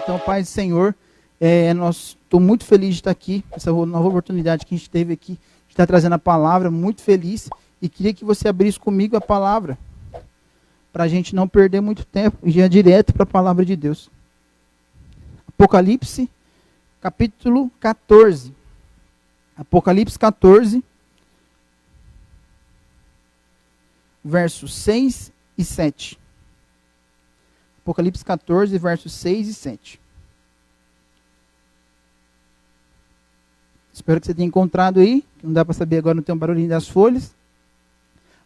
Então, Pai do Senhor, estou muito feliz de estar aqui, essa nova oportunidade que a gente teve aqui, de estar trazendo a palavra, muito feliz, e queria que você abrisse comigo a palavra, para a gente não perder muito tempo, e já direto para a palavra de Deus. Apocalipse, capítulo 14. Apocalipse 14, versos 6 e 7. Apocalipse 14, versos 6 e 7. Espero que você tenha encontrado aí, que não dá para saber agora, não tem um barulhinho das folhas.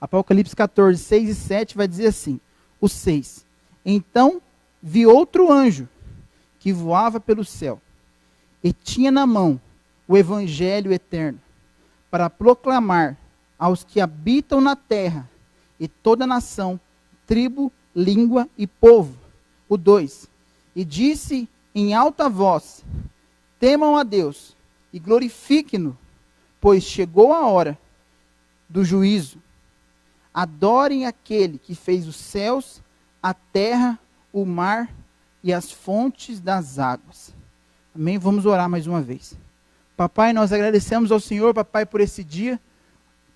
Apocalipse 14, 6 e 7 vai dizer assim, o 6. Então vi outro anjo que voava pelo céu e tinha na mão o evangelho eterno para proclamar aos que habitam na terra e toda nação, tribo, língua e povo. O 2. E disse em alta voz, temam a Deus e glorifiquem-no, pois chegou a hora do juízo. Adorem aquele que fez os céus, a terra, o mar e as fontes das águas. Amém? Vamos orar mais uma vez. Papai, nós agradecemos ao Senhor, papai, por esse dia,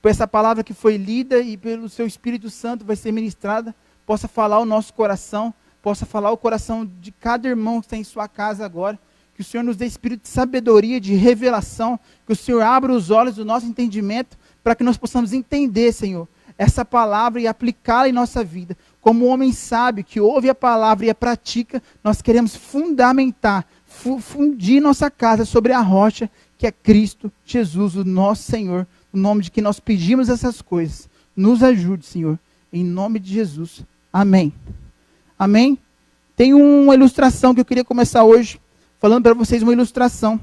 por essa palavra que foi lida e pelo seu Espírito Santo vai ser ministrada, possa falar o nosso coração, possa falar o coração de cada irmão que está em sua casa agora, que o Senhor nos dê espírito de sabedoria, de revelação, que o Senhor abra os olhos do nosso entendimento, para que nós possamos entender, Senhor, essa palavra e aplicá-la em nossa vida. Como um homem sábio que ouve a palavra e a pratica, nós queremos fundamentar, fundir nossa casa sobre a rocha, que é Cristo Jesus, o nosso Senhor, no nome de que nós pedimos essas coisas. Nos ajude, Senhor, em nome de Jesus. Amém. Amém? Tem uma ilustração que eu queria começar hoje, falando para vocês uma ilustração.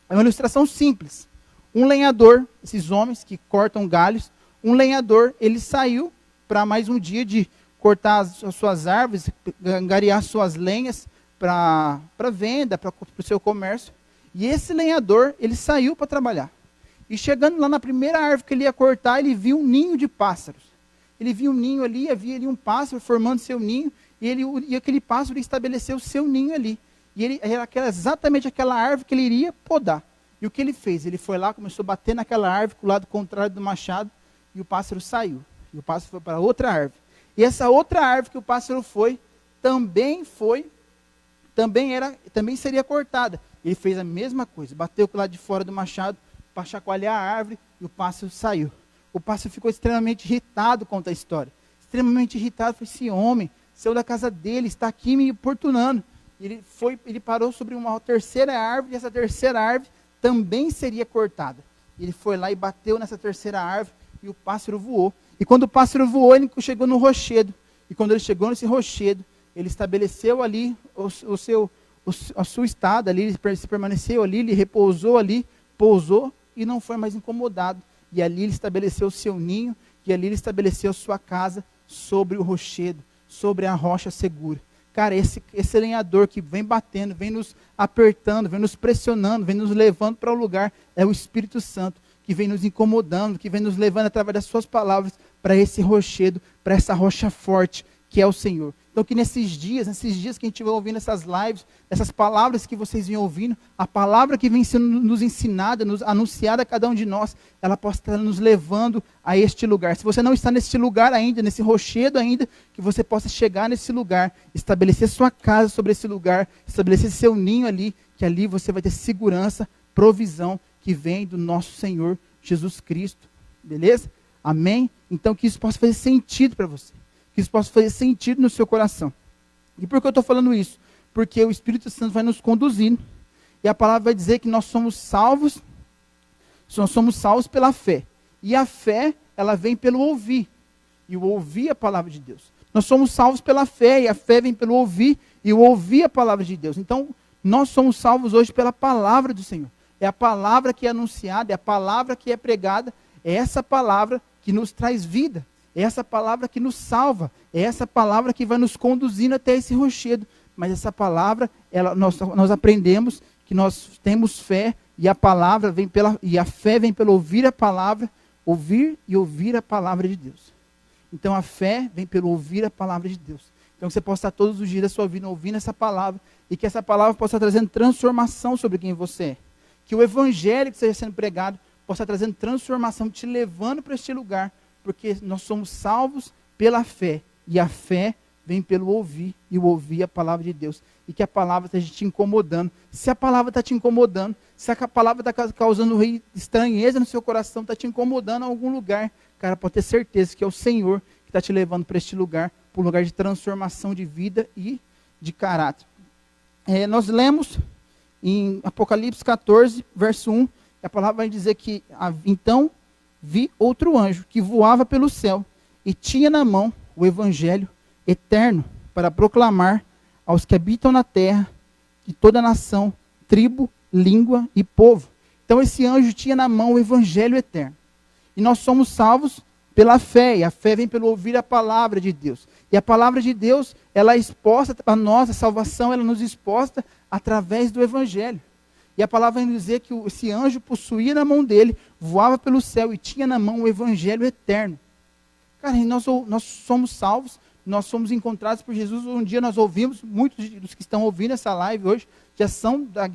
É uma ilustração simples. Um lenhador, esses homens que cortam galhos, um lenhador, ele saiu para mais um dia de cortar as suas árvores, angariar suas lenhas para venda, para o seu comércio. E esse lenhador, ele saiu para trabalhar. E chegando lá na primeira árvore que ele ia cortar, ele viu um ninho de pássaros. Ele viu um ninho ali, havia ali um pássaro formando seu ninho, e aquele pássaro estabeleceu o seu ninho ali. E era exatamente aquela árvore que ele iria podar. E o que ele fez? Ele foi lá, começou a bater naquela árvore, com o lado contrário do machado, e o pássaro saiu. E o pássaro foi para outra árvore. E essa outra árvore que o pássaro foi, também seria cortada. Ele fez a mesma coisa, bateu com o lado de fora do machado, para chacoalhar a árvore, e o pássaro saiu. O pássaro ficou extremamente irritado com a história. Extremamente irritado, foi esse homem, saiu da casa dele, está aqui me importunando. Ele parou sobre uma terceira árvore, e essa terceira árvore também seria cortada. Ele foi lá e bateu nessa terceira árvore, e o pássaro voou. E quando o pássaro voou, ele chegou no rochedo. E quando ele chegou nesse rochedo, ele estabeleceu ali a sua estada, ali, ele permaneceu ali, ele repousou ali, pousou e não foi mais incomodado. E ali ele estabeleceu o seu ninho, e ali ele estabeleceu a sua casa sobre o rochedo, sobre a rocha segura. Cara, esse lenhador que vem batendo, vem nos apertando, vem nos pressionando, vem nos levando para o lugar, é o Espírito Santo, que vem nos incomodando, que vem nos levando através das suas palavras para esse rochedo, para essa rocha forte, que é o Senhor. Então que nesses dias que a gente vai ouvindo essas lives, essas palavras que vocês vêm ouvindo, a palavra que vem sendo nos ensinada, nos anunciada a cada um de nós, ela possa estar nos levando a este lugar. Se você não está nesse lugar ainda, nesse rochedo ainda, que você possa chegar nesse lugar, estabelecer sua casa sobre esse lugar, estabelecer seu ninho ali, que ali você vai ter segurança, provisão, que vem do nosso Senhor Jesus Cristo. Beleza? Amém? Então que isso possa fazer sentido para você. Que isso possa fazer sentido no seu coração. E por que eu estou falando isso? Porque o Espírito Santo vai nos conduzindo. E a palavra vai dizer que nós somos salvos pela fé. E a fé, ela vem pelo ouvir. E o ouvir a palavra de Deus. Nós somos salvos pela fé, e a fé vem pelo ouvir, e o ouvir a palavra de Deus. Então, nós somos salvos hoje pela palavra do Senhor. É a palavra que é anunciada, é a palavra que é pregada, é essa palavra que nos traz vida. É essa palavra que nos salva, é essa palavra que vai nos conduzindo até esse rochedo. Mas essa palavra, nós aprendemos que nós temos fé, e a palavra vem e a fé vem pelo ouvir a palavra, ouvir e ouvir a palavra de Deus. Então a fé vem pelo ouvir a palavra de Deus. Então que você possa estar todos os dias da sua vida ouvindo essa palavra, e que essa palavra possa estar trazendo transformação sobre quem você é. Que o evangelho que esteja sendo pregado possa estar trazendo transformação, te levando para este lugar, porque nós somos salvos pela fé, e a fé vem pelo ouvir, e o ouvir a palavra de Deus. E que a palavra esteja te incomodando. Se a palavra está te incomodando, se a palavra está causando estranheza no seu coração, está te incomodando em algum lugar, cara, pode ter certeza que é o Senhor que está te levando para este lugar, para um lugar de transformação de vida e de caráter. Nós lemos em Apocalipse 14, verso 1, a palavra vai dizer que, então, vi outro anjo que voava pelo céu e tinha na mão o evangelho eterno para proclamar aos que habitam na terra, de toda nação, tribo, língua e povo. Então esse anjo tinha na mão o evangelho eterno. E nós somos salvos pela fé, e a fé vem pelo ouvir a palavra de Deus. E a palavra de Deus, ela é exposta a nós, a salvação, ela nos exposta através do evangelho. E a palavra vai dizer que esse anjo possuía na mão dele, voava pelo céu e tinha na mão o evangelho eterno. Cara, e nós somos salvos, nós somos encontrados por Jesus. Um dia nós ouvimos, muitos dos que estão ouvindo essa live hoje, já são da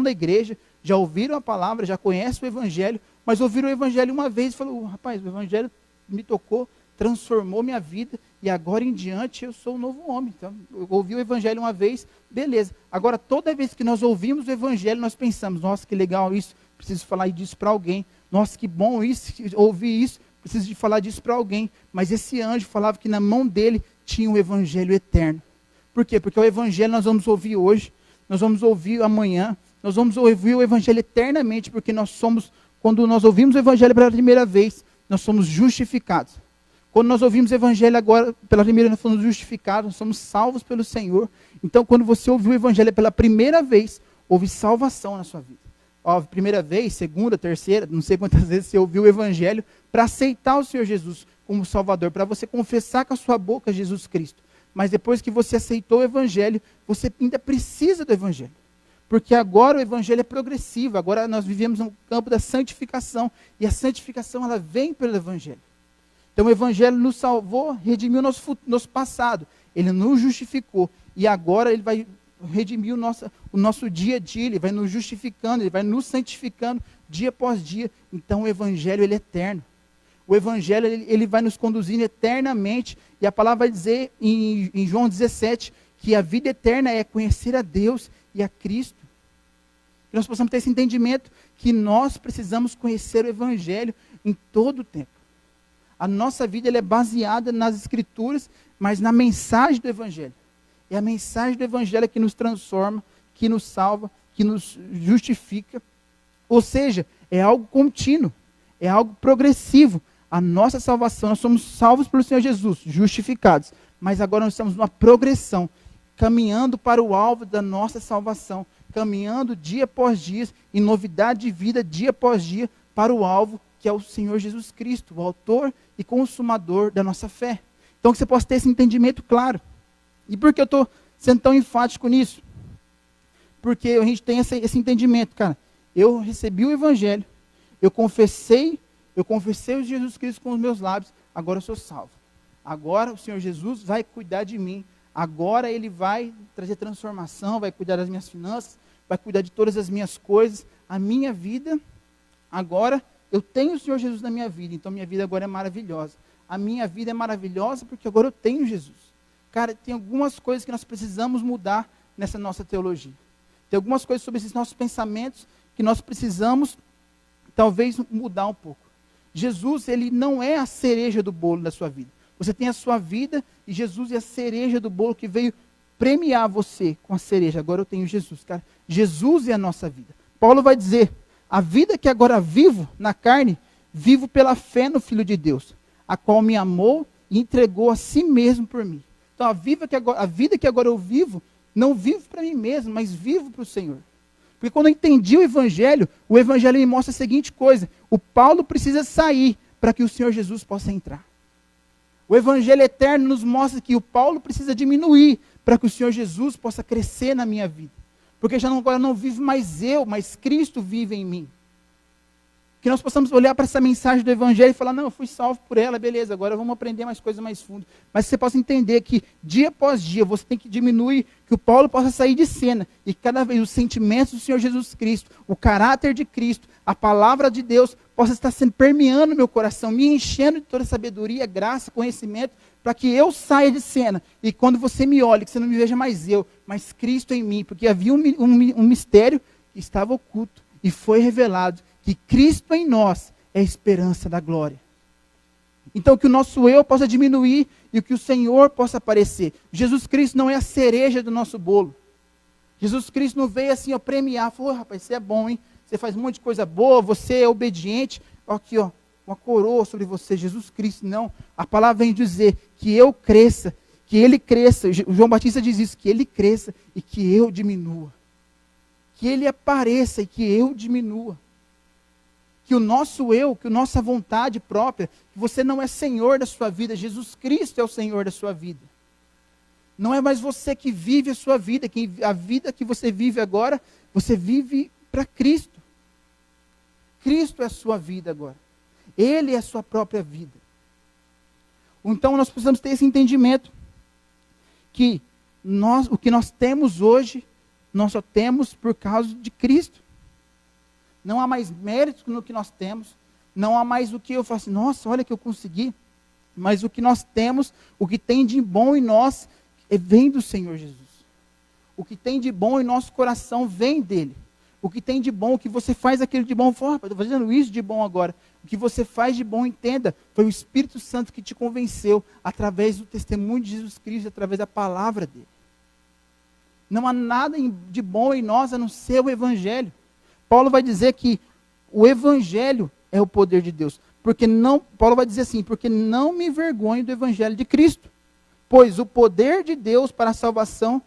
igreja, já ouviram a palavra, já conhecem o evangelho, mas ouviram o evangelho uma vez e falaram, rapaz, o evangelho me tocou, transformou minha vida, e agora em diante eu sou um novo homem. Então, eu ouvi o evangelho uma vez, beleza. Agora, toda vez que nós ouvimos o evangelho, nós pensamos, nossa, que legal isso, preciso falar disso para alguém. Nossa, que bom isso, ouvir isso, preciso de falar disso para alguém. Mas esse anjo falava que na mão dele tinha o evangelho eterno. Por quê? Porque o evangelho nós vamos ouvir hoje, nós vamos ouvir amanhã, nós vamos ouvir o evangelho eternamente, porque quando nós ouvimos o evangelho pela primeira vez, nós somos justificados. Quando nós ouvimos o evangelho agora, pela primeira vez, nós somos justificados, nós somos salvos pelo Senhor. Então, quando você ouviu o evangelho pela primeira vez, houve salvação na sua vida. Ó, primeira vez, segunda, terceira, não sei quantas vezes você ouviu o evangelho para aceitar o Senhor Jesus como Salvador, para você confessar com a sua boca Jesus Cristo. Mas depois que você aceitou o evangelho, você ainda precisa do evangelho. Porque agora o evangelho é progressivo, agora nós vivemos no campo da santificação, e a santificação ela vem pelo evangelho. Então o evangelho nos salvou, redimiu nosso passado, ele nos justificou, e agora ele vai redimir o nosso dia a dia, ele vai nos justificando, ele vai nos santificando dia após dia. Então o evangelho ele é eterno. O evangelho ele vai nos conduzindo eternamente, e a palavra vai dizer em João 17, que a vida eterna é conhecer a Deus e a Cristo. Que nós possamos ter esse entendimento que nós precisamos conhecer o evangelho em todo o tempo. A nossa vida ela é baseada nas escrituras, mas na mensagem do evangelho. É a mensagem do evangelho que nos transforma, que nos salva, que nos justifica. Ou seja, é algo contínuo, é algo progressivo. A nossa salvação, nós somos salvos pelo Senhor Jesus, justificados. Mas agora nós estamos numa progressão, caminhando para o alvo da nossa salvação, caminhando dia após dia, em novidade de vida, dia após dia, para o alvo que é o Senhor Jesus Cristo, o autor e consumador da nossa fé. Então que você possa ter esse entendimento claro. E por que eu estou sendo tão enfático nisso? Porque a gente tem esse entendimento, cara. Eu recebi o evangelho, eu confessei o Jesus Cristo com os meus lábios, agora eu sou salvo. Agora o Senhor Jesus vai cuidar de mim, agora Ele vai trazer transformação, vai cuidar das minhas finanças, vai cuidar de todas as minhas coisas, a minha vida, agora eu tenho o Senhor Jesus na minha vida, então minha vida agora é maravilhosa. A minha vida é maravilhosa porque agora eu tenho Jesus. Cara, tem algumas coisas que nós precisamos mudar nessa nossa teologia. Tem algumas coisas sobre esses nossos pensamentos que nós precisamos, talvez, mudar um pouco. Jesus, ele não é a cereja do bolo da sua vida. Você tem a sua vida e Jesus é a cereja do bolo que veio premiar você com a cereja. Agora eu tenho Jesus, cara. Jesus é a nossa vida. Paulo vai dizer, a vida que agora vivo na carne, vivo pela fé no Filho de Deus, a qual me amou e entregou a si mesmo por mim. Então a vida que agora eu vivo, não vivo para mim mesmo, mas vivo para o Senhor. Porque quando eu entendi o Evangelho me mostra a seguinte coisa, o Paulo precisa sair para que o Senhor Jesus possa entrar. O Evangelho eterno nos mostra que o Paulo precisa diminuir para que o Senhor Jesus possa crescer na minha vida. Porque agora não vivo mais eu, mas Cristo vive em mim. Que nós possamos olhar para essa mensagem do Evangelho e falar, não, eu fui salvo por ela, beleza, agora vamos aprender mais coisas mais fundo. Mas você possa entender que dia após dia você tem que diminuir, que o Paulo possa sair de cena e cada vez os sentimentos do Senhor Jesus Cristo, o caráter de Cristo, a palavra de Deus possa estar sendo permeando meu coração, me enchendo de toda sabedoria, graça, conhecimento, para que eu saia de cena e quando você me olhe, que você não me veja mais eu, mas Cristo em mim, porque havia um mistério que estava oculto e foi revelado, que Cristo em nós é a esperança da glória. Então que o nosso eu possa diminuir e que o Senhor possa aparecer. Jesus Cristo não é a cereja do nosso bolo. Jesus Cristo não veio assim, ó, premiar, falou, rapaz, você é bom, hein? Você faz um monte de coisa boa, você é obediente, ó, aqui, ó, uma coroa sobre você. Jesus Cristo, não. A palavra vem dizer que eu cresça, que ele cresça. O João Batista diz isso, que ele cresça e que eu diminua. Que ele apareça e que eu diminua. Que o nosso eu, que a nossa vontade própria, que você não é Senhor da sua vida, Jesus Cristo é o Senhor da sua vida. Não é mais você que vive a sua vida, a vida que você vive agora, você vive para Cristo. Cristo é a sua vida agora. Ele é a sua própria vida. Então nós precisamos ter esse entendimento, que o que nós temos hoje, nós só temos por causa de Cristo. Não há mais mérito no que nós temos. Não há mais o que eu faço. Nossa, olha que eu consegui. Mas o que nós temos, o que tem de bom em nós, vem do Senhor Jesus. O que tem de bom em nosso coração vem dele. O que tem de bom, o que você faz aquilo de bom, estou fazendo isso de bom agora. O que você faz de bom, entenda, foi o Espírito Santo que te convenceu, através do testemunho de Jesus Cristo, através da palavra dele. Não há nada de bom em nós, a não ser o Evangelho. Paulo vai dizer que o Evangelho é o poder de Deus. Paulo vai dizer assim, porque não me envergonho do Evangelho de Cristo. Pois o poder de Deus para a salvação,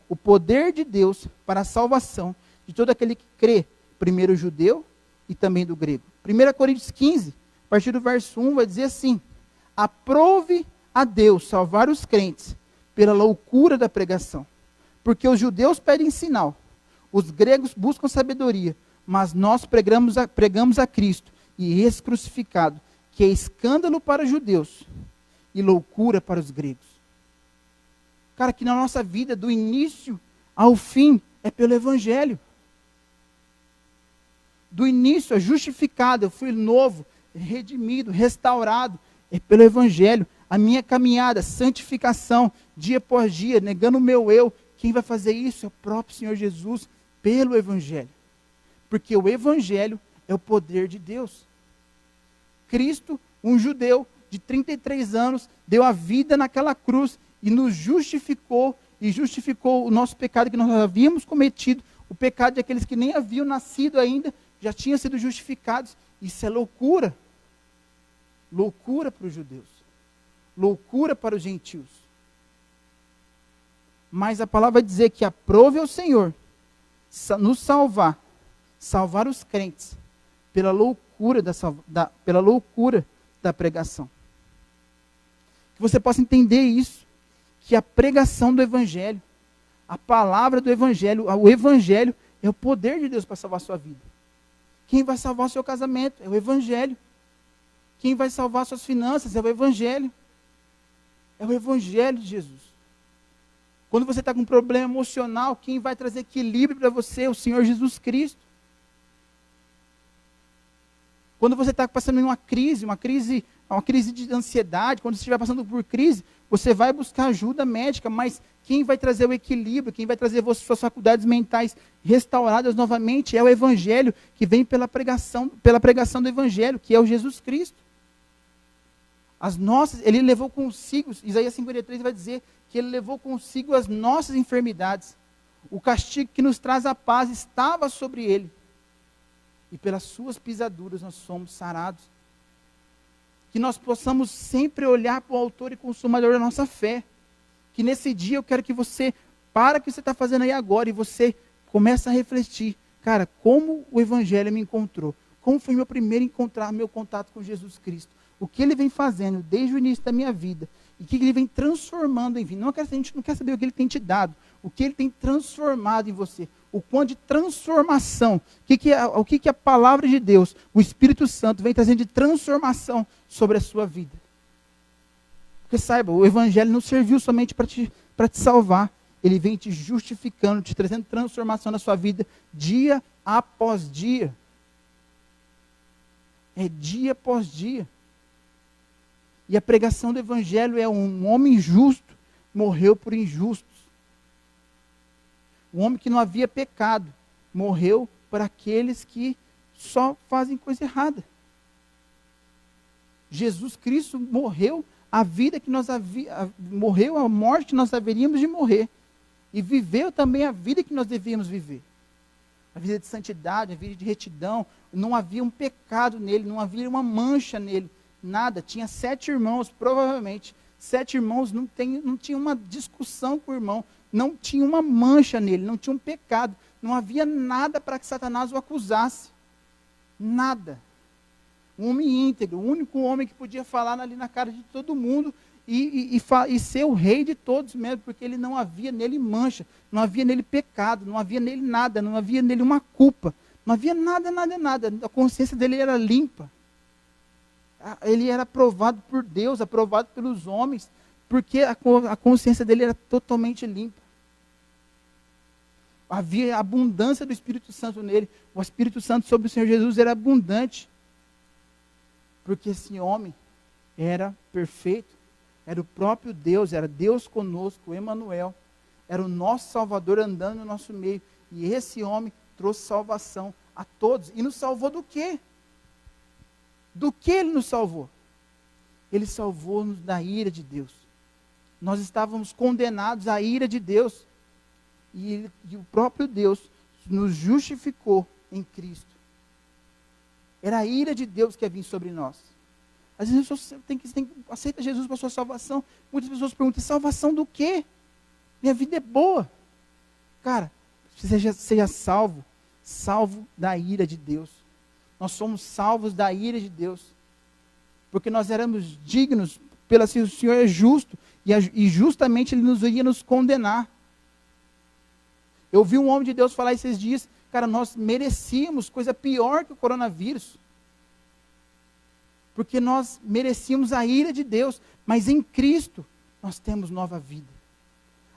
o poder de Deus para a salvação de todo aquele que crê, primeiro o judeu e também do grego. 1 Coríntios 15, a partir do verso 1, vai dizer assim, aprove a Deus salvar os crentes pela loucura da pregação. Porque os judeus pedem sinal, os gregos buscam sabedoria, mas nós pregamos a Cristo e esse crucificado, que é escândalo para os judeus e loucura para os gregos. Cara, que na nossa vida, do início ao fim, é pelo Evangelho. Do início é justificado, eu fui novo, redimido, restaurado, é pelo Evangelho. A minha caminhada, santificação, dia após dia, negando o meu eu, quem vai fazer isso é o próprio Senhor Jesus, pelo Evangelho. Porque o Evangelho é o poder de Deus. Cristo, um judeu de 33 anos, deu a vida naquela cruz e nos justificou, e justificou o nosso pecado que nós havíamos cometido, o pecado de aqueles que nem haviam nascido ainda, já tinham sido justificados. Isso é loucura. Loucura para os judeus. Loucura para os gentios. Mas a palavra vai dizer que aprove ao Senhor nos salvar os crentes, pela loucura da pregação. Que você possa entender isso, que a pregação do Evangelho, a palavra do Evangelho, o Evangelho é o poder de Deus para salvar a sua vida. Quem vai salvar o seu casamento é o Evangelho. Quem vai salvar suas finanças é o Evangelho. É o Evangelho de Jesus. Quando você está com um problema emocional, quem vai trazer equilíbrio para você é o Senhor Jesus Cristo. Quando você está passando em uma crise de ansiedade, quando você estiver passando por crise, você vai buscar ajuda médica, mas quem vai trazer o equilíbrio, quem vai trazer suas faculdades mentais restauradas novamente é o Evangelho, que vem pela pregação do Evangelho, que é o Jesus Cristo. Ele levou consigo, Isaías 53 vai dizer que ele levou consigo as nossas enfermidades. O castigo que nos traz a paz estava sobre ele. E pelas suas pisaduras nós somos sarados. Que nós possamos sempre olhar para o autor e consumador da nossa fé. Que nesse dia eu quero que você para o que você está fazendo aí agora e você comece a refletir. Cara, como o Evangelho me encontrou? Como foi meu primeiro contato com Jesus Cristo? O que ele vem fazendo desde o início da minha vida? E o que ele vem transformando em mim? A gente não quer saber o que ele tem te dado. O que ele tem transformado em você. o quanto de transformação, o que a palavra de Deus, o Espírito Santo, vem trazendo de transformação sobre a sua vida. Porque saiba, o Evangelho não serviu somente para te salvar, ele vem te justificando, te trazendo transformação na sua vida, dia após dia. É dia após dia. E a pregação do Evangelho é um homem justo morreu por injustos. Um homem que não havia pecado morreu por aqueles que só fazem coisa errada. Jesus Cristo morreu a vida que morreu a morte que nós haveríamos de morrer. E viveu também a vida que nós devíamos viver. A vida de santidade, a vida de retidão. Não havia um pecado nele, não havia uma mancha nele. Nada. Tinha 7 irmãos, provavelmente. 7 irmãos, não tinha uma discussão com o irmão. Não tinha uma mancha nele, não tinha um pecado. Não havia nada para que Satanás o acusasse. Nada. Um homem íntegro, o único homem que podia falar ali na cara de todo mundo e ser o rei de todos mesmo, porque ele não havia nele mancha, não havia nele pecado, não havia nele nada, não havia nele uma culpa, não havia nada. A consciência dele era limpa. Ele era aprovado por Deus, aprovado pelos homens, porque a consciência dele era totalmente limpa. Havia abundância do Espírito Santo nele. O Espírito Santo sobre o Senhor Jesus era abundante. Porque esse homem era perfeito. Era o próprio Deus, era Deus conosco, Emanuel. Era o nosso Salvador andando no nosso meio. E esse homem trouxe salvação a todos. E nos salvou do quê? Do que ele nos salvou? Ele salvou-nos da ira de Deus. Nós estávamos condenados à ira de Deus. E o próprio Deus nos justificou em Cristo. Era a ira de Deus que ia vir sobre nós. Às vezes você aceita Jesus para a sua salvação. Muitas pessoas perguntam, salvação do quê? Minha vida é boa. Cara, seja salvo da ira de Deus. Nós somos salvos da ira de Deus. Porque nós éramos dignos, o Senhor é justo, e justamente Ele ia nos condenar. Eu vi um homem de Deus falar esses dias, cara, nós merecíamos coisa pior que o coronavírus. Porque nós merecíamos a ira de Deus, mas em Cristo nós temos nova vida.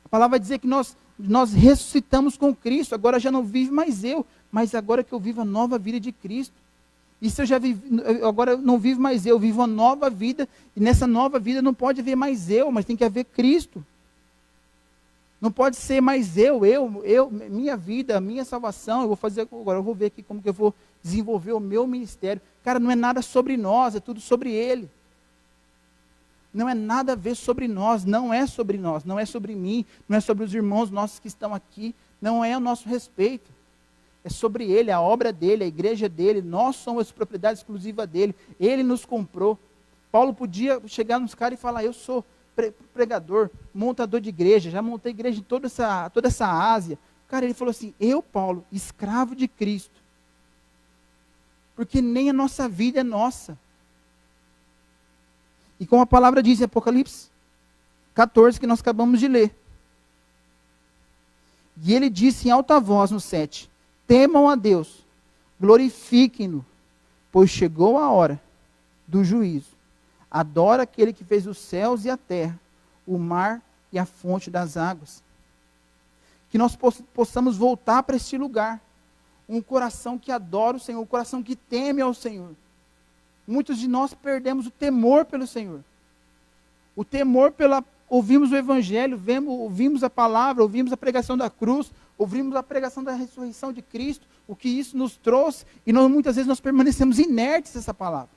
A palavra vai dizer que nós ressuscitamos com Cristo, agora já não vive mais eu, mas agora que eu vivo a nova vida de Cristo. E se agora eu não vivo mais eu vivo uma nova vida, e nessa nova vida não pode haver mais eu, mas tem que haver Cristo. Não pode ser mais minha vida, minha salvação. Eu vou ver aqui como que eu vou desenvolver o meu ministério. Cara, não é nada sobre nós, é tudo sobre Ele. Não é nada a ver sobre nós, não é sobre nós, não é sobre mim, não é sobre os irmãos nossos que estão aqui, não é a nosso respeito. É sobre Ele, a obra dEle, a igreja dEle, nós somos propriedade exclusiva dEle, Ele nos comprou. Paulo podia chegar nos caras e falar, eu sou pregador, montador de igreja, já montei igreja em toda essa Ásia. Cara, ele falou assim, eu, Paulo, escravo de Cristo. Porque nem a nossa vida é nossa. E como a palavra diz em Apocalipse 14, que nós acabamos de ler. E ele disse em alta voz no 7, temam a Deus, glorifiquem-no, pois chegou a hora do juízo. Adora aquele que fez os céus e a terra, o mar e a fonte das águas. Que nós possamos voltar para este lugar. Um coração que adora o Senhor, um coração que teme ao Senhor. Muitos de nós perdemos o temor pelo Senhor. O temor ouvimos o Evangelho, ouvimos a palavra, ouvimos a pregação da cruz, ouvimos a pregação da ressurreição de Cristo, o que isso nos trouxe, e muitas vezes nós permanecemos inertes a essa palavra.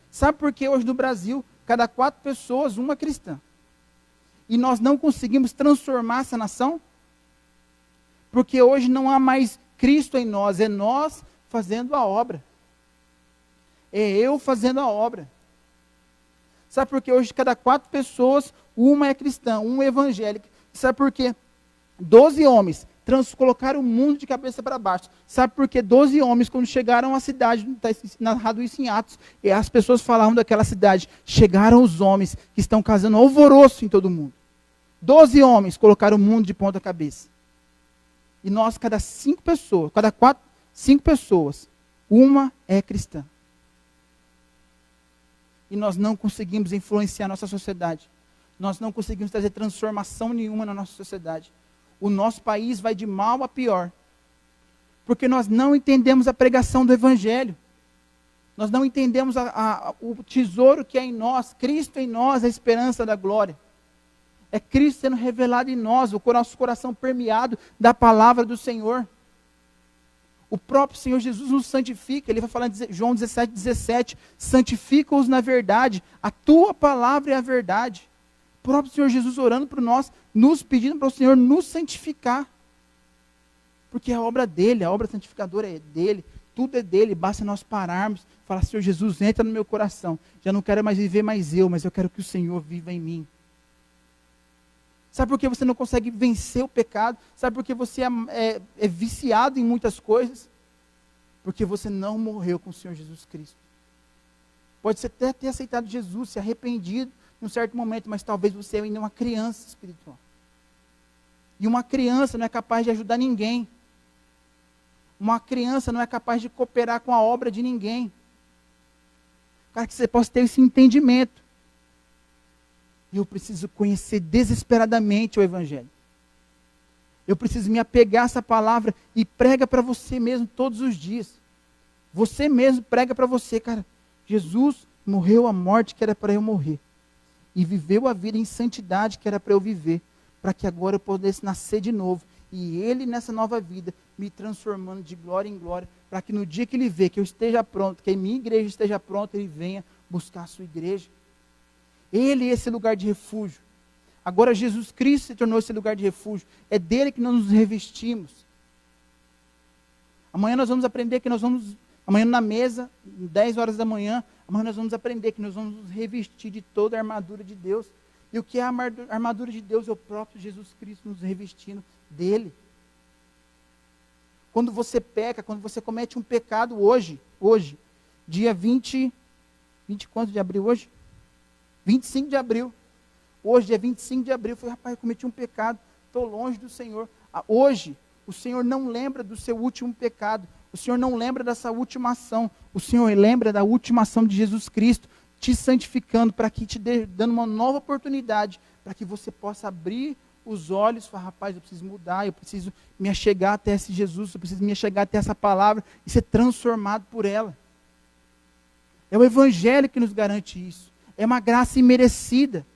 Sabe por que hoje no Brasil, cada 4 pessoas, uma cristã? E nós não conseguimos transformar essa nação? Porque hoje não há mais Cristo em nós, é nós fazendo a obra. É eu fazendo a obra. Sabe por que hoje cada 4 pessoas, uma é cristã, uma é evangélica? Sabe por quê? 12 homens colocaram o mundo de cabeça para baixo. Sabe por quê? 12 homens, quando chegaram à cidade, está narrado isso em Atos, e as pessoas falavam daquela cidade, chegaram os homens que estão causando alvoroço em todo mundo. 12 homens colocaram o mundo de ponta cabeça. E nós, cada 5 pessoas, cada 5 pessoas, uma é cristã. E nós não conseguimos influenciar a nossa sociedade. Nós não conseguimos trazer transformação nenhuma na nossa sociedade. O nosso país vai de mal a pior. Porque nós não entendemos a pregação do Evangelho. Nós não entendemos o tesouro que é em nós, Cristo em nós, a esperança da glória. É Cristo sendo revelado em nós, o nosso coração permeado da palavra do Senhor. O próprio Senhor Jesus nos santifica, ele vai falar em João 17, santifica-os na verdade, a tua palavra é a verdade. O próprio Senhor Jesus orando por nós, nos pedindo para o Senhor nos santificar. Porque a obra dele, a obra santificadora é dele, tudo é dele, basta nós pararmos, falar, Senhor Jesus, entra no meu coração, já não quero mais viver mais eu, mas eu quero que o Senhor viva em mim. Sabe por que você não consegue vencer o pecado? Sabe por que você é viciado em muitas coisas? Porque você não morreu com o Senhor Jesus Cristo. Pode ser até ter aceitado Jesus, se arrependido em um certo momento, mas talvez você ainda é uma criança espiritual. E uma criança não é capaz de ajudar ninguém. Uma criança não é capaz de cooperar com a obra de ninguém. Cara, que você possa ter esse entendimento. Eu preciso conhecer desesperadamente o Evangelho. Eu preciso me apegar a essa palavra e prega para você mesmo todos os dias. Você mesmo prega para você, cara. Jesus morreu a morte que era para eu morrer. E viveu a vida em santidade que era para eu viver. Para que agora eu pudesse nascer de novo. E Ele nessa nova vida me transformando de glória em glória. Para que no dia que Ele vê que eu esteja pronto, que a minha igreja esteja pronta, Ele venha buscar a sua igreja. Ele é esse lugar de refúgio. Agora Jesus Cristo se tornou esse lugar de refúgio. É dele que nós nos revestimos. Amanhã nós vamos aprender que amanhã na mesa, 10 horas da manhã, amanhã nós vamos aprender que nós vamos nos revestir de toda a armadura de Deus. E o que é a armadura de Deus? É o próprio Jesus Cristo nos revestindo dele. Quando você peca, quando você comete um pecado hoje, dia 20 quanto de abril hoje? 25 de abril. Hoje é 25 de abril. Eu falei, rapaz, eu cometi um pecado. Estou longe do Senhor. Hoje, o Senhor não lembra do seu último pecado. O Senhor não lembra dessa última ação. O Senhor lembra da última ação de Jesus Cristo, te santificando, para que te dando uma nova oportunidade, para que você possa abrir os olhos e falar, rapaz, eu preciso mudar, eu preciso me achegar até esse Jesus, eu preciso me achegar até essa palavra e ser transformado por ela. É o Evangelho que nos garante isso. É uma graça imerecida.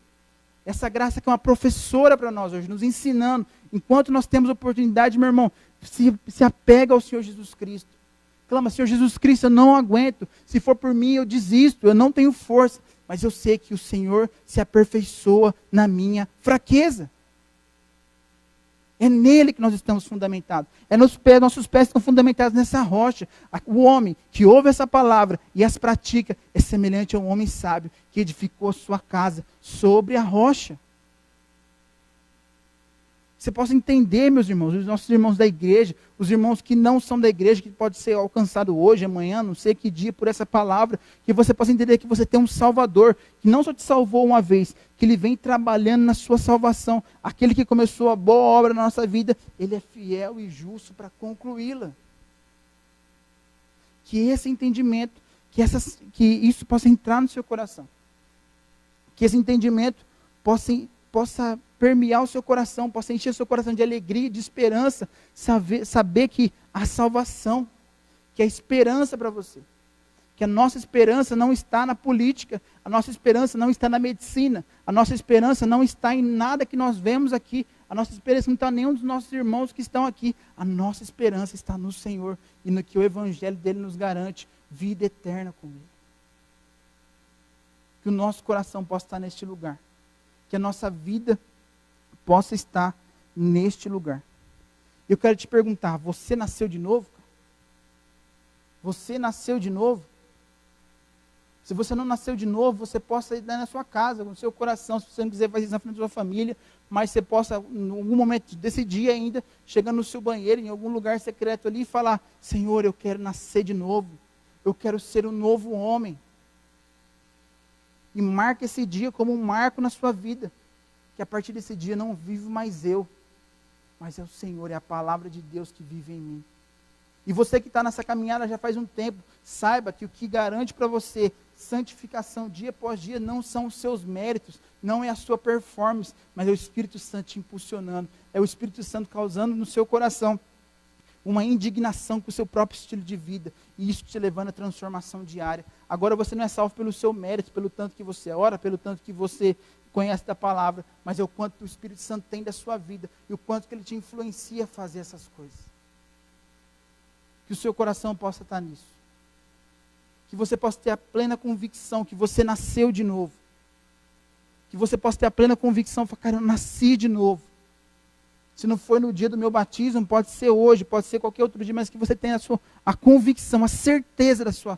Essa graça que é uma professora para nós hoje, nos ensinando. Enquanto nós temos oportunidade, meu irmão, se apega ao Senhor Jesus Cristo. Clama, Senhor Jesus Cristo, eu não aguento. Se for por mim, eu desisto. Eu não tenho força. Mas eu sei que o Senhor se aperfeiçoa na minha fraqueza. É nele que nós estamos fundamentados. Nossos pés estão fundamentados nessa rocha. O homem que ouve essa palavra e as pratica é semelhante a um homem sábio que edificou a sua casa sobre a rocha. Você possa entender, meus irmãos, os nossos irmãos da igreja, os irmãos que não são da igreja, que pode ser alcançado hoje, amanhã, não sei que dia, por essa palavra, que você possa entender que você tem um Salvador, que não só te salvou uma vez, que Ele vem trabalhando na sua salvação. Aquele que começou a boa obra na nossa vida, Ele é fiel e justo para concluí-la. Que esse entendimento, que isso possa entrar no seu coração. Que esse entendimento possa permear o seu coração, possa encher o seu coração de alegria, de esperança, saber que há salvação, que há esperança para você. Que a nossa esperança não está na política, a nossa esperança não está na medicina, a nossa esperança não está em nada que nós vemos aqui, a nossa esperança não está em nenhum dos nossos irmãos que estão aqui, a nossa esperança está no Senhor e no que o Evangelho dele nos garante, vida eterna com Ele. Que o nosso coração possa estar neste lugar, que a nossa vida possa estar neste lugar. Eu quero te perguntar, você nasceu de novo? Você nasceu de novo? Se você não nasceu de novo, você possa ir na sua casa, no seu coração, se você não quiser fazer isso na frente da sua família, mas você possa, em algum momento desse dia ainda, chegar no seu banheiro, em algum lugar secreto ali e falar, Senhor, eu quero nascer de novo, eu quero ser um novo homem. E marca esse dia como um marco na sua vida, que a partir desse dia não vivo mais eu, mas é o Senhor, é a palavra de Deus que vive em mim. E você que está nessa caminhada já faz um tempo, saiba que o que garante para você santificação dia após dia não são os seus méritos, não é a sua performance, mas é o Espírito Santo te impulsionando, é o Espírito Santo causando no seu coração uma indignação com o seu próprio estilo de vida, e isso te levando à transformação diária. Agora você não é salvo pelo seu mérito, pelo tanto que você ora, pelo tanto que você conhece da palavra, mas é o quanto o Espírito Santo tem da sua vida, e o quanto que ele te influencia a fazer essas coisas. Que o seu coração possa estar nisso. Que você possa ter a plena convicção que você nasceu de novo. Que você possa ter a plena convicção, cara, eu nasci de novo. Se não foi no dia do meu batismo, pode ser hoje, pode ser qualquer outro dia, mas que você tenha a convicção, a certeza da sua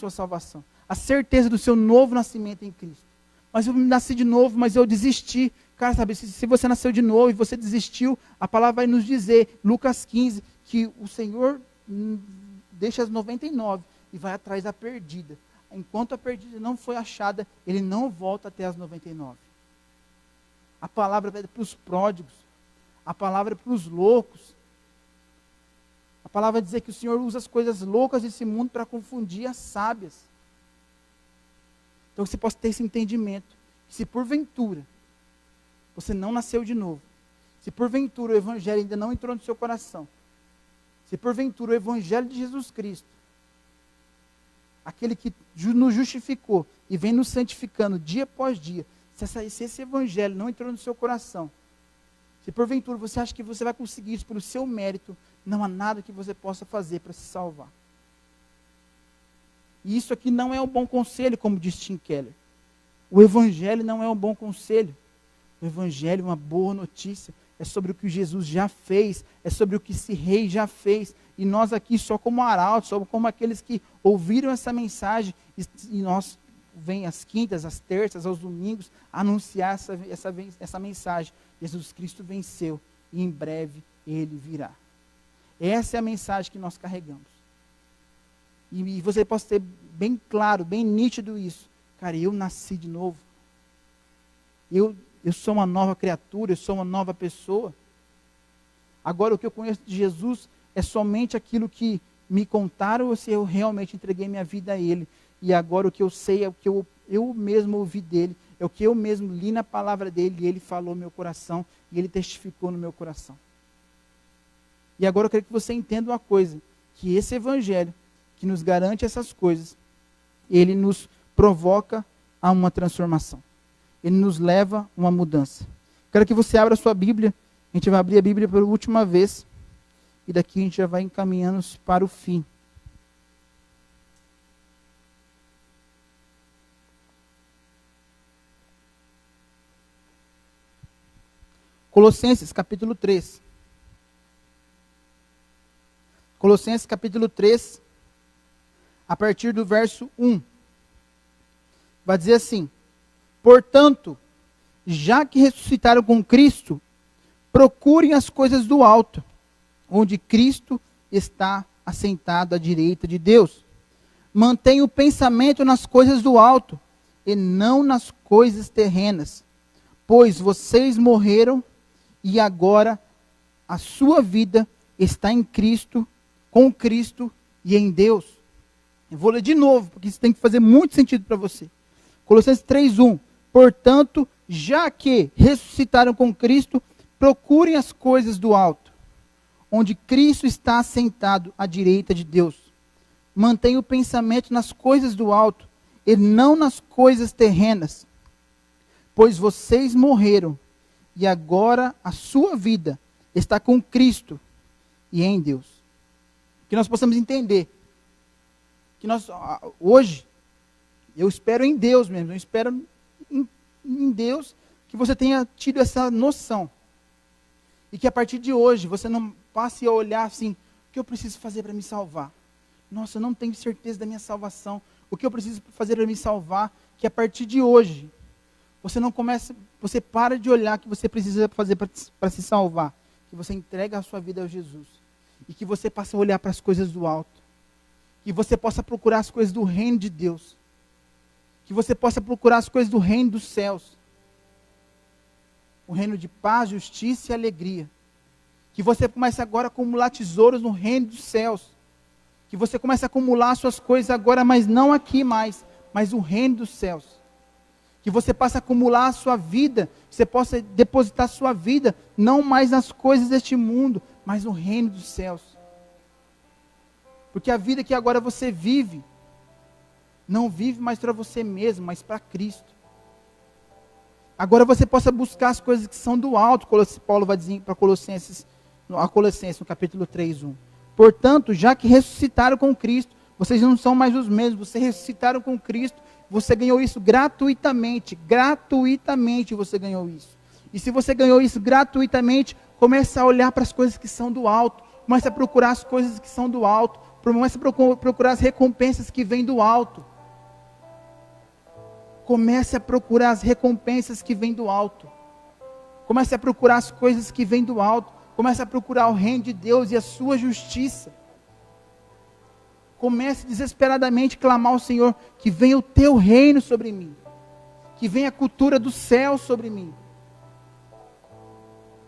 salvação. A certeza do seu novo nascimento em Cristo. Mas eu nasci de novo, mas eu desisti. Cara, sabe, se você nasceu de novo e você desistiu, a palavra vai nos dizer, Lucas 15, que o Senhor deixa as 99 e vai atrás da perdida. Enquanto a perdida não foi achada, ele não volta até as 99. A palavra é para os pródigos. A palavra é para os loucos. A palavra diz que o Senhor usa as coisas loucas desse mundo para confundir as sábias. Então você possa ter esse entendimento. Se porventura você não nasceu de novo, se porventura o Evangelho ainda não entrou no seu coração, se porventura o Evangelho de Jesus Cristo, aquele que nos justificou e vem nos santificando dia após dia, se esse Evangelho não entrou no seu coração, se porventura você acha que você vai conseguir isso pelo seu mérito, não há nada que você possa fazer para se salvar. E isso aqui não é um bom conselho, como diz Tim Keller. O Evangelho não é um bom conselho. O Evangelho é uma boa notícia. É sobre o que Jesus já fez, é sobre o que esse rei já fez. E nós aqui, só como arautos, só como aqueles que ouviram essa mensagem, e nós vem às quintas, às terças, aos domingos, anunciar essa mensagem. Jesus Cristo venceu e em breve ele virá. Essa é a mensagem que nós carregamos. E você pode ter bem claro, bem nítido isso. Cara, eu nasci de novo. Eu sou uma nova criatura, eu sou uma nova pessoa. Agora o que eu conheço de Jesus é somente aquilo que me contaram ou se eu realmente entreguei minha vida a Ele. E agora o que eu sei é o que eu mesmo ouvi dele, é o que eu mesmo li na palavra dele, e ele falou no meu coração, e ele testificou no meu coração. E agora eu quero que você entenda uma coisa, que esse Evangelho, que nos garante essas coisas, ele nos provoca a uma transformação. Ele nos leva a uma mudança. Quero que você abra a sua Bíblia, a gente vai abrir a Bíblia pela última vez, e daqui a gente já vai encaminhando-se para o fim. Colossenses capítulo 3. Colossenses capítulo 3, a partir do verso 1. Vai dizer assim: portanto, já que ressuscitaram com Cristo, procurem as coisas do alto, onde Cristo está assentado à direita de Deus. Mantenha o pensamento nas coisas do alto, e não nas coisas terrenas, pois vocês morreram, e agora a sua vida está em Cristo, com Cristo e em Deus. Eu vou ler de novo, porque isso tem que fazer muito sentido para você. Colossenses 3:1. Portanto, já que ressuscitaram com Cristo, procurem as coisas do alto, onde Cristo está assentado à direita de Deus. Mantenha o pensamento nas coisas do alto, e não nas coisas terrenas, pois vocês morreram, e agora a sua vida está com Cristo e em Deus. Que nós possamos entender que nós, hoje, eu espero em Deus mesmo, eu espero em Deus que você tenha tido essa noção. E que a partir de hoje você não passe a olhar assim: o que eu preciso fazer para me salvar? Nossa, eu não tenho certeza da minha salvação. O que eu preciso fazer para me salvar? Que a partir de hoje você para de olhar o que você precisa fazer para se salvar. Que você entrega a sua vida a Jesus. E que você passe a olhar para as coisas do alto. Que você possa procurar as coisas do reino de Deus. Que você possa procurar as coisas do reino dos céus. O reino de paz, justiça e alegria. Que você comece agora a acumular tesouros no reino dos céus. Que você comece a acumular suas coisas agora, mas não aqui mais, mas o reino dos céus. Que você passe a acumular a sua vida, que você possa depositar a sua vida, não mais nas coisas deste mundo, mas no reino dos céus. Porque a vida que agora você vive, não vive mais para você mesmo, mas para Cristo. Agora você possa buscar as coisas que são do alto, Paulo vai dizer para Colossenses, no capítulo 3:1. Portanto, já que ressuscitaram com Cristo, vocês não são mais os mesmos, vocês ressuscitaram com Cristo, você ganhou isso gratuitamente, gratuitamente você ganhou isso. E se você ganhou isso gratuitamente, comece a olhar para as coisas que são do alto, comece a procurar as coisas que são do alto, comece a procurar as recompensas que vêm do alto. Comece a procurar as recompensas que vêm do alto. Comece a procurar as coisas que vêm do alto. Comece a procurar o reino de Deus e a sua justiça. Comece desesperadamente a clamar ao Senhor, que venha o teu reino sobre mim. Que venha a cultura do céu sobre mim.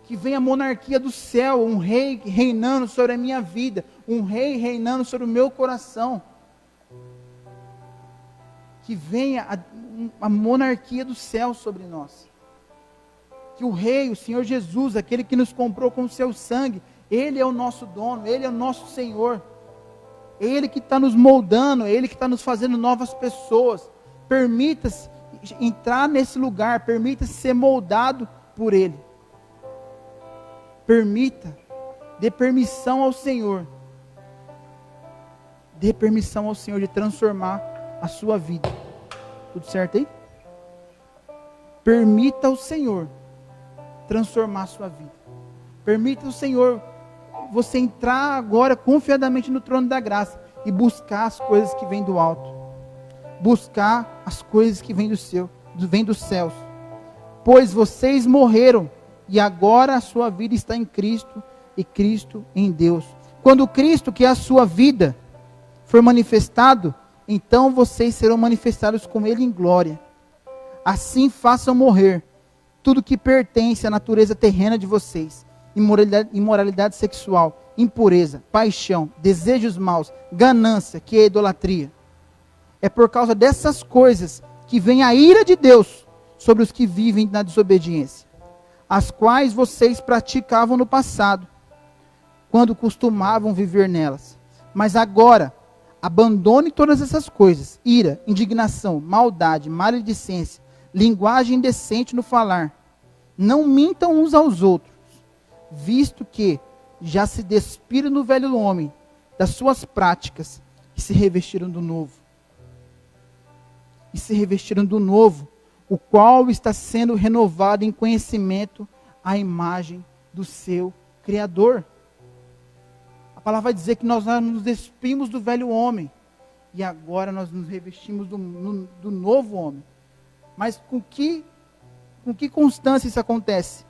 Que venha a monarquia do céu, um rei reinando sobre a minha vida, um rei reinando sobre o meu coração. Que venha a monarquia do céu sobre nós. Que o rei, o Senhor Jesus, aquele que nos comprou com o seu sangue, Ele é o nosso dono, Ele é o nosso Senhor. Ele que está nos moldando, Ele que está nos fazendo novas pessoas. Permita-se entrar nesse lugar, permita-se ser moldado por Ele. Permita, dê permissão ao Senhor. Dê permissão ao Senhor de transformar a sua vida. Tudo certo aí? Permita ao Senhor transformar a sua vida. Permita ao Senhor você entrar agora confiadamente no trono da graça e buscar as coisas que vêm do alto. Buscar as coisas que vêm dos céus. Pois vocês morreram e agora a sua vida está em Cristo e Cristo em Deus. Quando Cristo, que é a sua vida, for manifestado, então vocês serão manifestados com Ele em glória. Assim façam morrer tudo que pertence à natureza terrena de vocês: imoralidade sexual, impureza, paixão, desejos maus, ganância, que é idolatria. É por causa dessas coisas que vem a ira de Deus sobre os que vivem na desobediência, as quais vocês praticavam no passado, quando costumavam viver nelas. Mas agora, abandone todas essas coisas: ira, indignação, maldade, maledicência, linguagem indecente no falar. Não mintam uns aos outros, visto que já se despiram do velho homem, das suas práticas, e se revestiram do novo. E se revestiram do novo, o qual está sendo renovado em conhecimento à imagem do seu Criador. A palavra vai dizer que nós nos despimos do velho homem, e agora nós nos revestimos do novo homem. Mas com que constância isso acontece?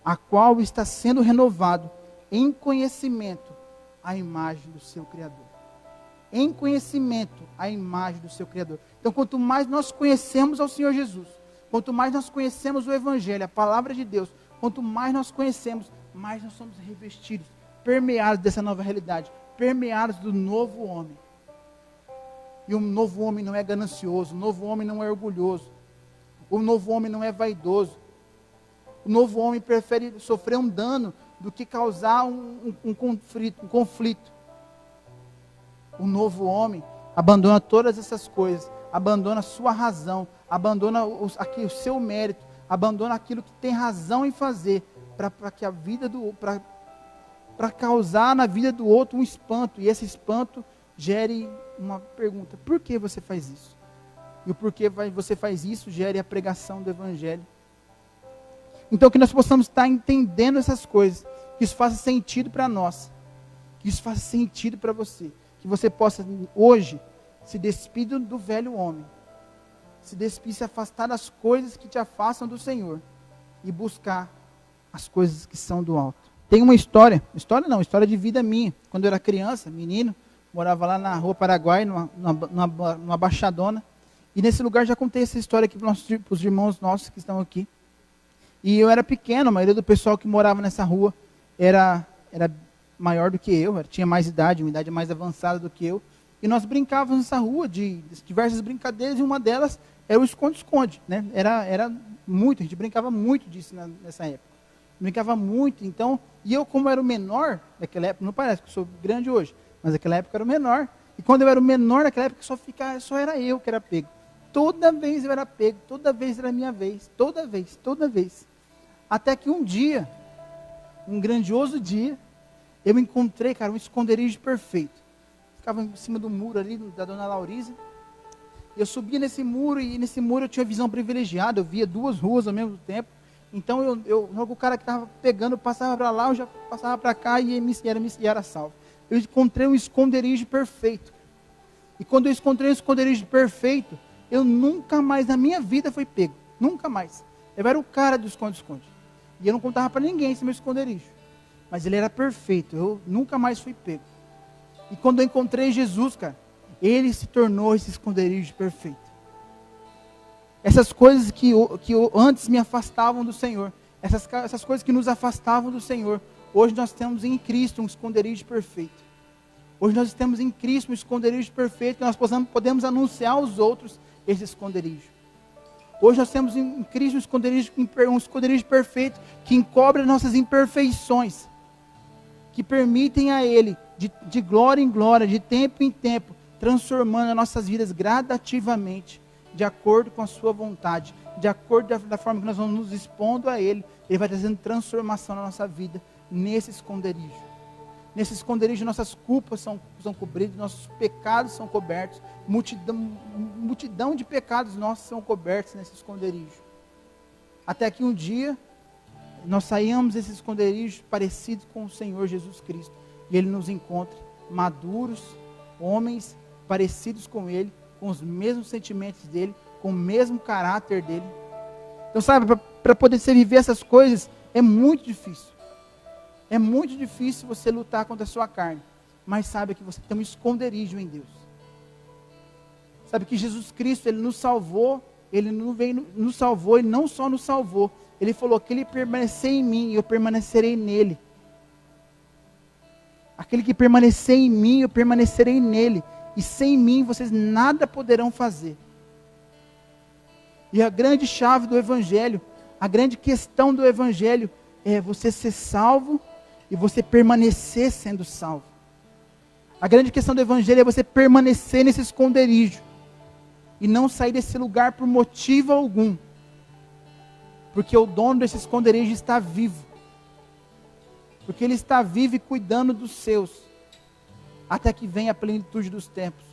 A qual está sendo renovado em conhecimento à imagem do seu Criador. Em conhecimento à imagem do seu Criador. Então, quanto mais nós conhecemos ao Senhor Jesus, quanto mais nós conhecemos o Evangelho, a palavra de Deus, quanto mais nós conhecemos, mais nós somos revestidos, permeados dessa nova realidade, permeados do novo homem. E o novo homem não é ganancioso, o novo homem não é orgulhoso, o novo homem não é vaidoso. O novo homem prefere sofrer um dano do que causar um conflito. O novo homem abandona todas essas coisas, abandona a sua razão, abandona o seu mérito, abandona aquilo que tem razão em fazer, para que a vida para causar na vida do outro um espanto, e esse espanto gere uma pergunta: por que você faz isso? E o porquê você faz isso gere a pregação do Evangelho. Então, que nós possamos estar entendendo essas coisas, que isso faça sentido para nós, que isso faça sentido para você, que você possa hoje se despir do velho homem, se afastar das coisas que te afastam do Senhor e buscar as coisas que são do alto. Tem uma história de vida minha. Quando eu era criança, menino, morava lá na Rua Paraguai, numa baixadona. E nesse lugar já contei essa história aqui para os irmãos nossos que estão aqui. E eu era pequeno, a maioria do pessoal que morava nessa rua era maior do que eu, tinha mais idade, uma idade mais avançada do que eu. E nós brincávamos nessa rua de diversas brincadeiras, e uma delas era o esconde-esconde, né? Era muito, a gente brincava muito disso nessa época. Brincava muito, então, e eu, como era o menor naquela época, não parece que eu sou grande hoje, mas naquela época eu era o menor. E quando eu era o menor naquela época, só era eu que era pego. Toda vez eu era pego, toda vez era a minha vez, toda vez. Até que um dia, um grandioso dia, eu encontrei, cara, um esconderijo perfeito. Ficava em cima do muro ali, da dona Laurisa. Eu subia nesse muro, e nesse muro eu tinha visão privilegiada, eu via duas ruas ao mesmo tempo. Então, o cara que estava pegando, passava para lá, eu já passava para cá, e era salvo. Eu encontrei um esconderijo perfeito. E quando eu encontrei um esconderijo perfeito, eu nunca mais na minha vida fui pego. Nunca mais. Eu era o cara do esconde-esconde. E eu não contava para ninguém esse meu esconderijo. Mas ele era perfeito. Eu nunca mais fui pego. E quando eu encontrei Jesus, cara, ele se tornou esse esconderijo perfeito. Essas coisas que antes me afastavam do Senhor, essas coisas que nos afastavam do Senhor, hoje nós temos em Cristo um esconderijo perfeito. Hoje nós temos em Cristo um esconderijo perfeito, que nós podemos anunciar aos outros esse esconderijo. Hoje nós temos em Cristo um esconderijo perfeito, que encobre as nossas imperfeições, que permitem a Ele, de glória em glória, de tempo em tempo, transformando as nossas vidas gradativamente, de acordo com a sua vontade, de acordo da forma que nós vamos nos expondo a Ele. Ele vai trazendo transformação na nossa vida, nesse esconderijo. Nesse esconderijo nossas culpas são cobridas, nossos pecados são cobertos, multidão de pecados nossos são cobertos nesse esconderijo. Até que um dia, nós saímos desse esconderijo parecido com o Senhor Jesus Cristo, e Ele nos encontre maduros, homens parecidos com Ele, com os mesmos sentimentos dEle, com o mesmo caráter dEle. Então, sabe, para poder você viver essas coisas, é muito difícil. É muito difícil você lutar contra a sua carne, mas sabe que você tem um esconderijo em Deus. Sabe que Jesus Cristo, Ele nos salvou, Ele não veio, nos salvou, e não só nos salvou, Ele falou que Ele permanecer em mim, e eu permanecerei nele. Aquele que permanecer em mim, eu permanecerei nele, e sem mim vocês nada poderão fazer. E a grande chave do Evangelho, a grande questão do Evangelho, é você ser salvo, e você permanecer sendo salvo. A grande questão do Evangelho é você permanecer nesse esconderijo, e não sair desse lugar por motivo algum, porque o dono desse esconderijo está vivo, porque Ele está vivo e cuidando dos seus, até que venha a plenitude dos tempos.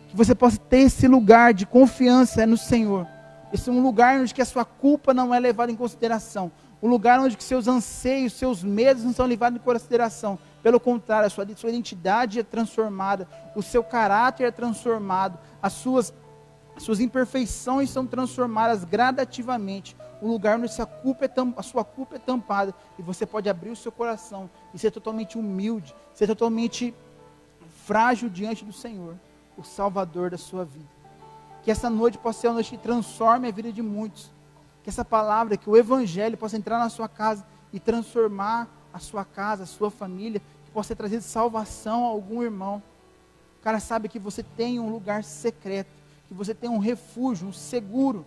Que você possa ter esse lugar de confiança no Senhor, esse é um lugar onde que a sua culpa não é levada em consideração, um lugar onde que seus anseios, seus medos não são levados em consideração. Pelo contrário, a sua identidade é transformada, o seu caráter é transformado, as suas imperfeições são transformadas gradativamente. Um lugar onde a sua culpa é tampada, e você pode abrir o seu coração e ser totalmente humilde, ser totalmente frágil diante do Senhor, o Salvador da sua vida. Que essa noite possa ser uma noite que transforme a vida de muitos. Que essa palavra, que o Evangelho possa entrar na sua casa e transformar a sua casa, a sua família, que possa trazer salvação a algum irmão. O cara sabe que você tem um lugar secreto, que você tem um refúgio, um seguro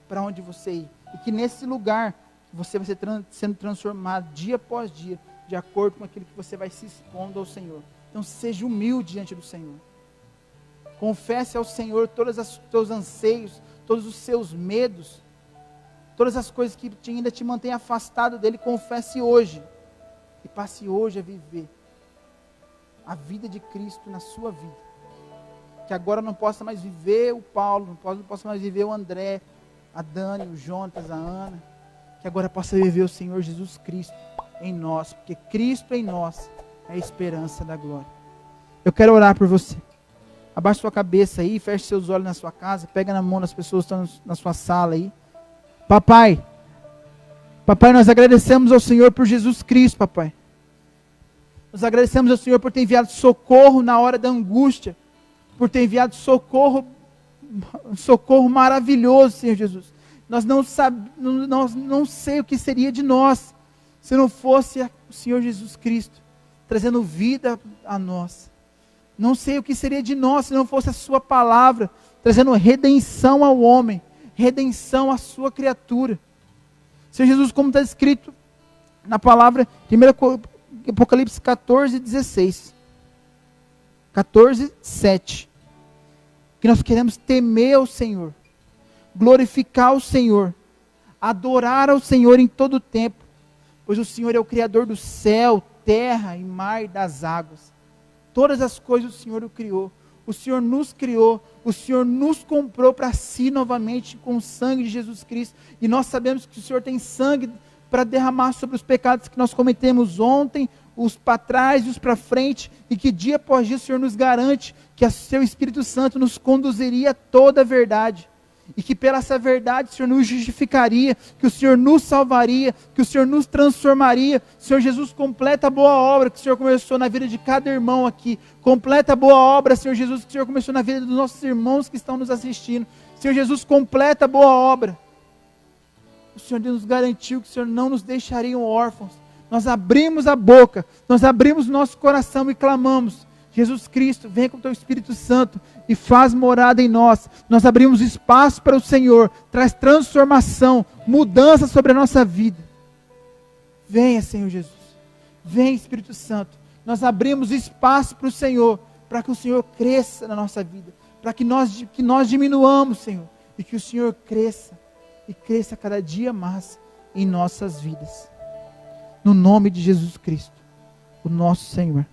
para onde você ir. E que nesse lugar você vai ser sendo transformado dia após dia, de acordo com aquilo que você vai se expondo ao Senhor. Então seja humilde diante do Senhor. Confesse ao Senhor todos os teus anseios, todos os seus medos, todas as coisas que ainda te mantêm afastado dele. Confesse hoje, e passe hoje a viver a vida de Cristo na sua vida. Que agora não possa mais viver o Paulo, não possa mais viver o André, a Dani, o Jonatas, a Ana. Que agora possa viver o Senhor Jesus Cristo em nós, porque Cristo em nós é a esperança da glória. Eu quero orar por você. Abaixe sua cabeça aí, feche seus olhos na sua casa, pega na mão das pessoas que estão na sua sala aí. Papai, nós agradecemos ao Senhor por Jesus Cristo, papai. Nós agradecemos ao Senhor por ter enviado socorro na hora da angústia, por ter enviado socorro maravilhoso, Senhor Jesus. Nós não sei o que seria de nós se não fosse o Senhor Jesus Cristo trazendo vida a nós. Não sei o que seria de nós se não fosse a sua palavra trazendo redenção ao homem, redenção à sua criatura. Senhor Jesus, como está escrito na palavra, 1 Apocalipse 14, 16. 14, 7. Que nós queremos temer ao Senhor, glorificar o Senhor, adorar ao Senhor em todo o tempo, pois o Senhor é o Criador do céu, terra e mar e das águas. Todas as coisas o Senhor o criou. O Senhor nos criou, o Senhor nos comprou para si novamente com o sangue de Jesus Cristo. E nós sabemos que o Senhor tem sangue para derramar sobre os pecados que nós cometemos ontem, os para trás e os para frente, e que dia após dia o Senhor nos garante que o seu Espírito Santo nos conduziria a toda a verdade. E que pela essa verdade o Senhor nos justificaria, que o Senhor nos salvaria, que o Senhor nos transformaria. O Senhor Jesus completa a boa obra que o Senhor começou na vida de cada irmão aqui. Completa a boa obra, Senhor Jesus, que o Senhor começou na vida dos nossos irmãos que estão nos assistindo. Senhor Jesus, completa a boa obra. O Senhor nos garantiu que o Senhor não nos deixaria órfãos. Nós abrimos a boca, nós abrimos o nosso coração e clamamos: Jesus Cristo, vem com o teu Espírito Santo e faz morada em nós. Nós abrimos espaço para o Senhor, traz transformação, mudança sobre a nossa vida. Venha, Senhor Jesus, vem, Espírito Santo. Nós abrimos espaço para o Senhor, para que o Senhor cresça na nossa vida, para que nós diminuamos, Senhor, e que o Senhor cresça, e cresça cada dia mais em nossas vidas. No nome de Jesus Cristo, o nosso Senhor.